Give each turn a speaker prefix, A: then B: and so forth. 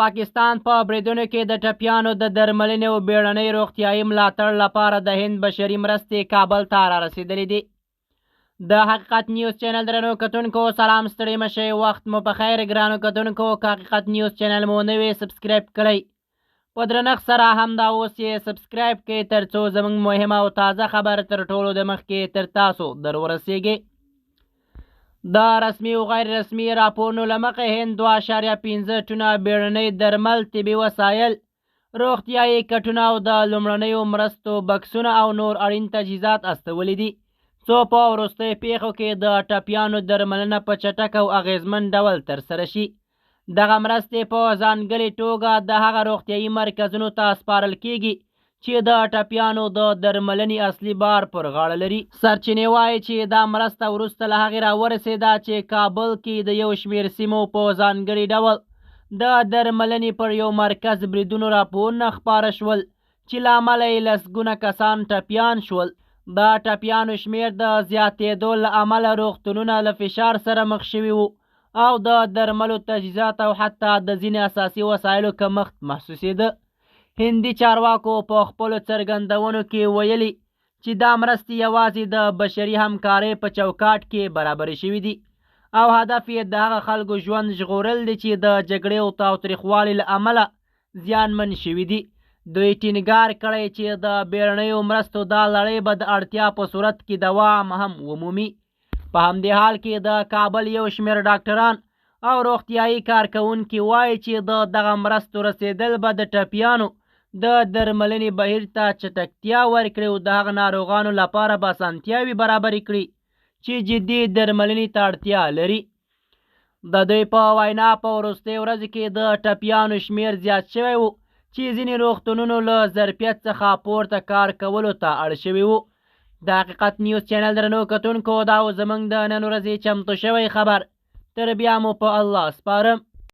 A: پاکستان په بریدونو کې د ټپیانو د درملنې او بیړنۍ روغتیایي ملاتړ لپاره د هند بشري مرستې کابل ته رارسېدلې دي. د حقیقت نیوز چینل درنو کتونکو سلام، ستړي مه شئ، وخت مو په خیر. ګرانو کتونکو که حقیقت نیوز چینل مو نه وي سبسکرایب کړئ، په درنښت سره همدا اوس یې سبسکرایب کړئ تر څو زموږ مهمه او تازه خبر تر ټولو د مخکې تر تاسو در ورسیږي. د رسمي او غیر رسمي راپورونو له مخې هند 2.5 ټنه بیړنۍ درمل، طبي وسایل، روغتیایي کټونه او د لومړنیو مرستو بکسونه او نور اړین تجهیزات استولی دي، څو په وروستیو پیښو کې د ټپیانو درملنه په چټک او اغیزمن ډول ترسره شي. دغه مرستې په ځانګړې توګه د هغه روغتیایي مرکزونو ته سپارل کیږي چې د ټپیانو د درملنې اصلي بار پر غاړه لري. سرچینې وایي چې دا مرسته وروسته له هغې راورسېده چې کابل کې د یو شمېر سیمو په ځانګړي ډول د درملنې پر یو مرکز بریدونو راپورونه خپاره شول چې له امله یې لسګونه کسان ټپیان شول. د ټپیانو شمېر د زیاتېدو له امله روغتونونه له فشار سره مخ شوي وو او د درملو، تجهیزات او حتی د ځینې اساسي وسایلو کمښت محسوسېده. هندي چارواکو په خپلو څرګندونو کې ویلي چې دا مرستې یوازې د بشري همکارۍ په چوکاټ کې برابرې شوي دي او هدف یې د هغه خلکو ژوند ژغورل دي چې د جګړې او تاوتریخوالي له امله زیانمن شوي دي. دوی ټینګار کړی چې د بیړنیو مرستو دا لړۍ به د اړتیا په صورت کې دوام هم ومومي. په همدې حال کې د کابل یو شمېر ډاکټران او روغتیایي کارکوونکي وایي چې د دغه مرستو رسېدل به د ټپیانو د درملنې بهیر ته چټکتیا ورکړي او د هغه ناروغانو لپاره به اسانتیاوې برابرې کړي چې جدي درملنې ته اړتیا لري. د دوی په وینا په وروستیو ورځو کې د ټپیانو شمېر زیات شوی و چې ځینې روغتونونو له ظرفیت څخه پورته کار کولو ته اړ شوي وو. د حقیقت نیوز چینل درنو کتونکو دا و زموږ د نن ورځې چمتو شوی خبر. تر بیا مو په الله سپارم.